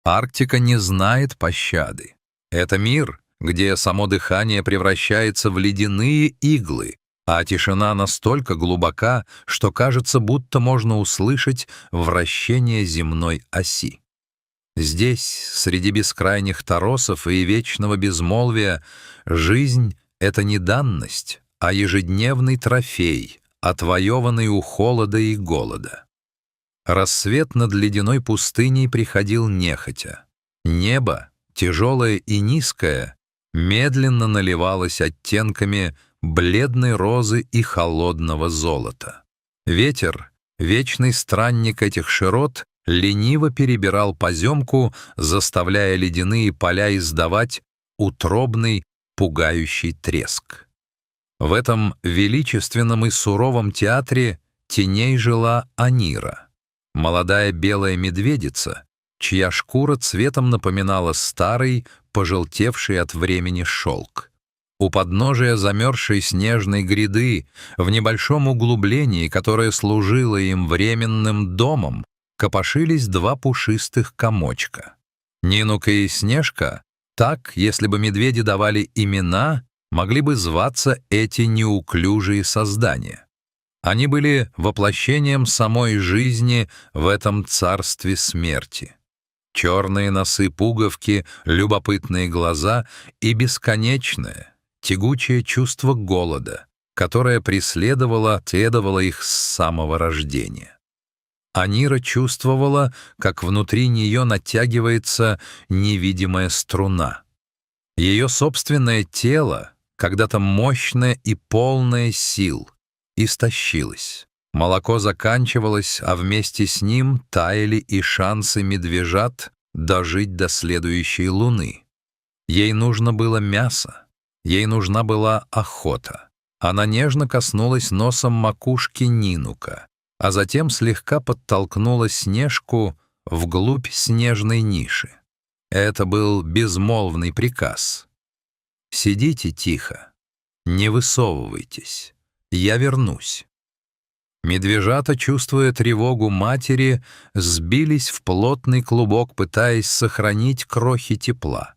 Арктика не знает пощады. Это мир, где само дыхание превращается в ледяные иглы, а тишина настолько глубока, что кажется, будто можно услышать вращение земной оси. Здесь, среди бескрайних торосов и вечного безмолвия, жизнь — это не данность, а ежедневный трофей, отвоеванный у холода и голода. Рассвет над ледяной пустыней приходил нехотя. Небо, тяжелое и низкое, медленно наливалось оттенками бледной розы и холодного золота. Ветер, вечный странник этих широт, лениво перебирал поземку, заставляя ледяные поля издавать утробный, пугающий треск. В этом величественном и суровом театре теней жила Анира, молодая белая медведица, чья шкура цветом напоминала старый, пожелтевший от времени шелк. У подножия замерзшей снежной гряды, в небольшом углублении, которое служило им временным домом, копошились два пушистых комочка. Нинука и Снежка, так, если бы медведи давали имена, могли бы зваться эти неуклюжие создания. Они были воплощением самой жизни в этом царстве смерти. Черные носы-пуговки, любопытные глаза и бесконечное, тягучее чувство голода, которое преследовало их с самого рождения. Анира чувствовала, как внутри нее натягивается невидимая струна. Ее собственное тело, когда-то мощное и полное сил, истощилось. Молоко заканчивалось, а вместе с ним таяли и шансы медвежат дожить до следующей луны. Ей нужно было мясо, ей нужна была охота. Она нежно коснулась носом макушки Нинука, а затем слегка подтолкнула Снежку вглубь снежной ниши. Это был безмолвный приказ. «Сидите тихо, не высовывайтесь, я вернусь». Медвежата, чувствуя тревогу матери, сбились в плотный клубок, пытаясь сохранить крохи тепла.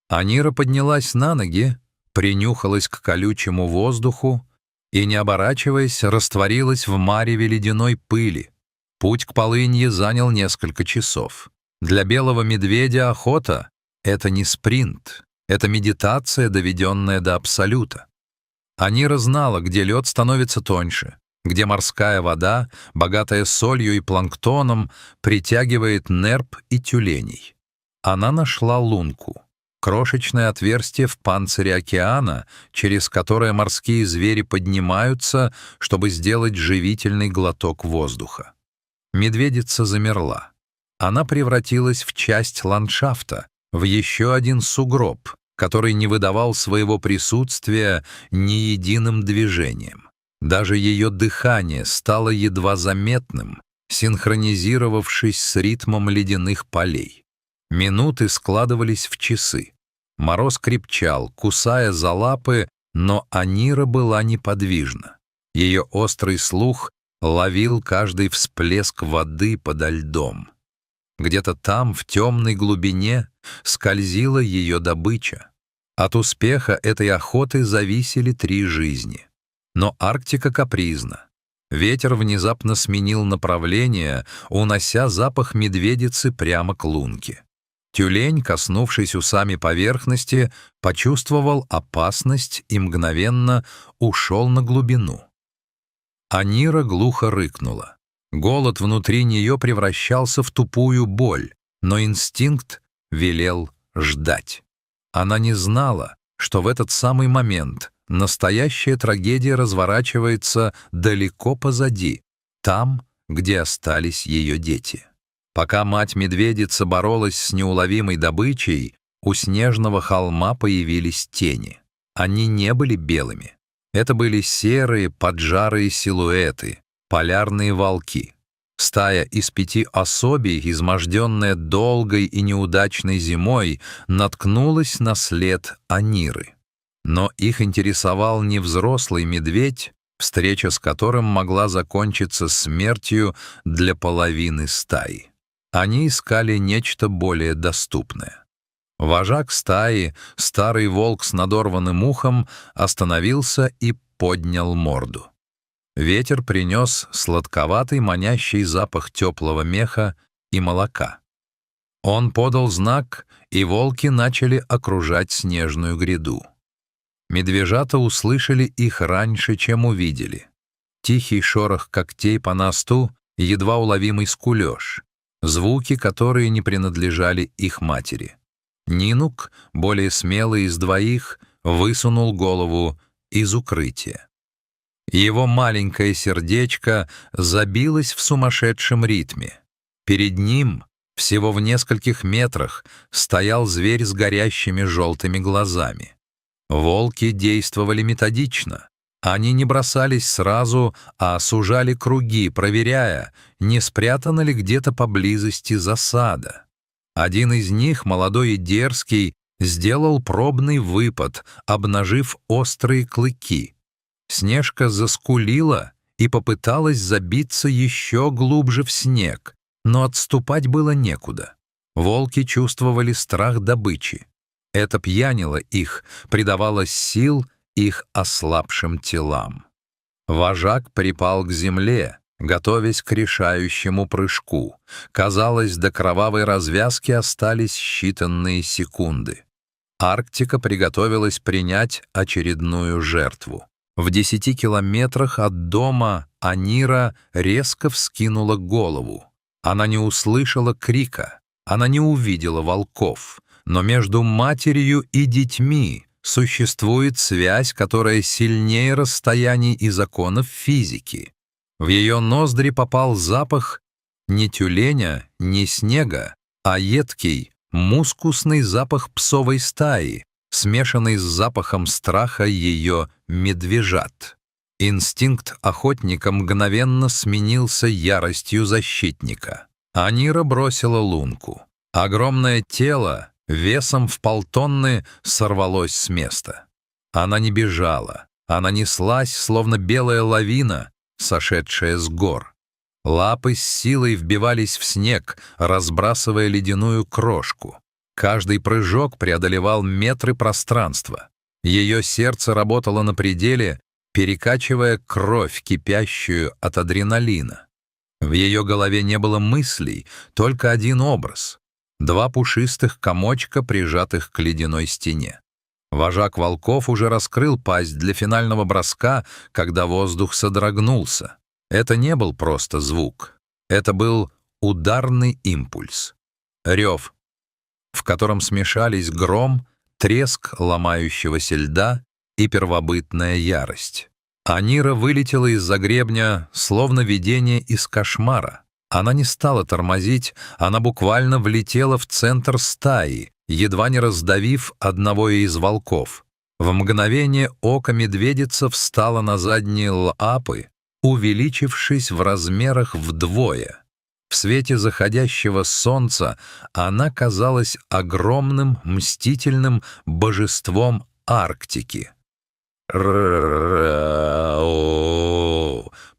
Анира поднялась на ноги, принюхалась к колючему воздуху и, не оборачиваясь, растворилась в мареве ледяной пыли. Путь к полынье занял несколько часов. Для белого медведя охота — это не спринт, это медитация, доведенная до абсолюта. Анира знала, где лед становится тоньше, где морская вода, богатая солью и планктоном, притягивает нерп и тюленей. Она нашла лунку, крошечное отверстие в панцире океана, через которое морские звери поднимаются, чтобы сделать живительный глоток воздуха. Медведица замерла. Она превратилась в часть ландшафта, в еще один сугроб, который не выдавал своего присутствия ни единым движением. Даже ее дыхание стало едва заметным, синхронизировавшись с ритмом ледяных полей. Минуты складывались в часы. Мороз крепчал, кусая за лапы, но Анира была неподвижна. Ее острый слух ловил каждый всплеск воды подо льдом. Где-то там, в темной глубине, скользила ее добыча. От успеха этой охоты зависели 3 жизни. Но Арктика капризна. Ветер внезапно сменил направление, унося запах медведицы прямо к лунке. Тюлень, коснувшись усами поверхности, почувствовал опасность и мгновенно ушел на глубину. Анира глухо рыкнула. Голод внутри нее превращался в тупую боль, но инстинкт велел ждать. Она не знала, что в этот самый момент настоящая трагедия разворачивается далеко позади, там, где остались ее дети. Пока мать-медведица боролась с неуловимой добычей, у снежного холма появились тени. Они не были белыми. Это были серые, поджарые силуэты, полярные волки. Стая из 5 особей, изможденная долгой и неудачной зимой, наткнулась на след Аниры. Но их интересовал не взрослый медведь, встреча с которым могла закончиться смертью для половины стаи. Они искали нечто более доступное. Вожак стаи, старый волк с надорванным ухом, остановился и поднял морду. Ветер принес сладковатый манящий запах теплого меха и молока. Он подал знак, и волки начали окружать снежную гряду. Медвежата услышали их раньше, чем увидели. Тихий шорох когтей по насту, едва уловимый скулёж, звуки, которые не принадлежали их матери. Нинук, более смелый из двоих, высунул голову из укрытия. Его маленькое сердечко забилось в сумасшедшем ритме. Перед ним, всего в нескольких метрах, стоял зверь с горящими желтыми глазами. Волки действовали методично. Они не бросались сразу, а сужали круги, проверяя, не спрятана ли где-то поблизости засада. Один из них, молодой и дерзкий, сделал пробный выпад, обнажив острые клыки. Снежка заскулила и попыталась забиться еще глубже в снег, но отступать было некуда. Волки чувствовали страх добычи. Это пьянило их, придавало сил их ослабшим телам. Вожак припал к земле, готовясь к решающему прыжку. Казалось, до кровавой развязки остались считанные секунды. Арктика приготовилась принять очередную жертву. В 10 километрах от дома Анира резко вскинула голову. Она не услышала крика, она не увидела волков. Но между матерью и детьми существует связь, которая сильнее расстояний и законов физики. В ее ноздри попал запах не тюленя, не снега, а едкий, мускусный запах псовой стаи, смешанный с запахом страха ее медвежат. Инстинкт охотника мгновенно сменился яростью защитника. Анира бросила лунку. Огромное тело весом в полтонны сорвалось с места. Она не бежала, она неслась, словно белая лавина, сошедшая с гор. Лапы с силой вбивались в снег, разбрасывая ледяную крошку. Каждый прыжок преодолевал метры пространства. Ее сердце работало на пределе, перекачивая кровь, кипящую от адреналина. В ее голове не было мыслей, только один образ. 2 пушистых комочка, прижатых к ледяной стене. Вожак волков уже раскрыл пасть для финального броска, когда воздух содрогнулся. Это не был просто звук. Это был ударный импульс. Рев, в котором смешались гром, треск ломающегося льда и первобытная ярость. Анира вылетела из-за гребня, словно видение из кошмара. Она не стала тормозить, она буквально влетела в центр стаи, едва не раздавив одного из волков. В мгновение ока медведица встала на задние лапы, увеличившись в размерах вдвое. В свете заходящего солнца она казалась огромным, мстительным божеством Арктики.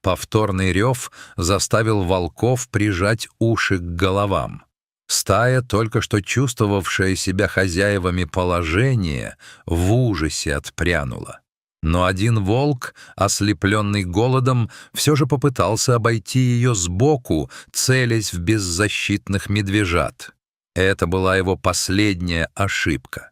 Повторный рев заставил волков прижать уши к головам. Стая, только что чувствовавшая себя хозяевами положения, в ужасе отпрянула. Но один волк, ослепленный голодом, все же попытался обойти ее сбоку, целясь в беззащитных медвежат. Это была его последняя ошибка.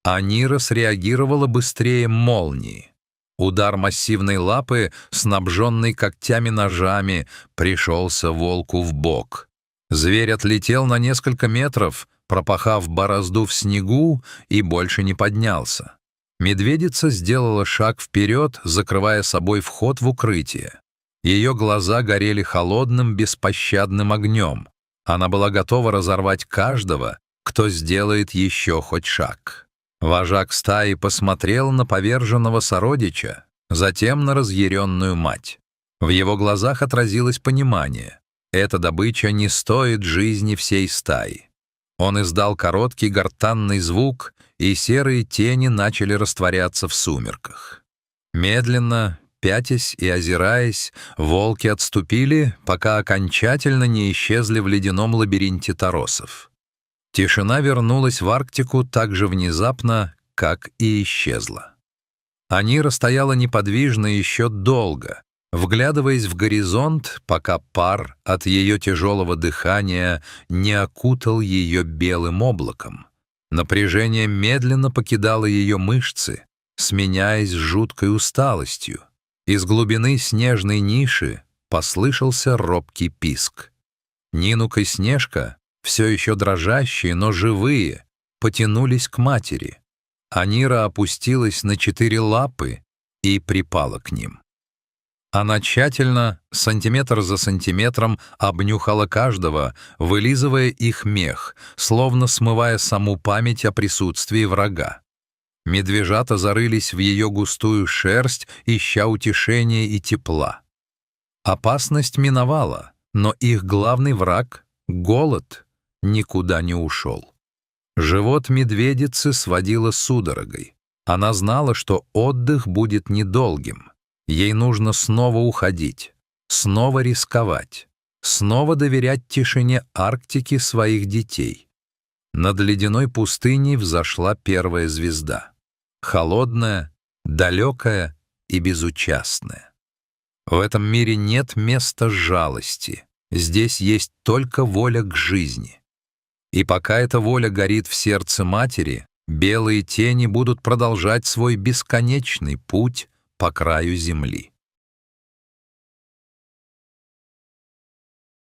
Анира среагировала быстрее молнии. Удар массивной лапы, снабженный когтями-ножами, пришелся волку в бок. Зверь отлетел на несколько метров, пропахав борозду в снегу, и больше не поднялся. Медведица сделала шаг вперед, закрывая собой вход в укрытие. Ее глаза горели холодным, беспощадным огнем. Она была готова разорвать каждого, кто сделает еще хоть шаг. Вожак стаи посмотрел на поверженного сородича, затем на разъяренную мать. В его глазах отразилось понимание. Эта добыча не стоит жизни всей стаи. Он издал короткий гортанный звук, и серые тени начали растворяться в сумерках. Медленно, пятясь и озираясь, волки отступили, пока окончательно не исчезли в ледяном лабиринте торосов. Тишина вернулась в Арктику так же внезапно, как и исчезла. Анира стояла неподвижно еще долго, вглядываясь в горизонт, пока пар от ее тяжелого дыхания не окутал ее белым облаком. Напряжение медленно покидало ее мышцы, сменяясь жуткой усталостью. Из глубины снежной ниши послышался робкий писк. Нинук и Снежка, все еще дрожащие, но живые, потянулись к матери. Анира опустилась на 4 лапы и припала к ним. Она тщательно, сантиметр за сантиметром, обнюхала каждого, вылизывая их мех, словно смывая саму память о присутствии врага. Медвежата зарылись в ее густую шерсть, ища утешения и тепла. Опасность миновала, но их главный враг — голод — никуда не ушел. Живот медведицы сводило судорогой. Она знала, что отдых будет недолгим. Ей нужно снова уходить, снова рисковать, снова доверять тишине Арктики своих детей. Над ледяной пустыней взошла первая звезда. Холодная, далекая и безучастная. В этом мире нет места жалости. Здесь есть только воля к жизни. И пока эта воля горит в сердце матери, белые тени будут продолжать свой бесконечный путь по краю земли.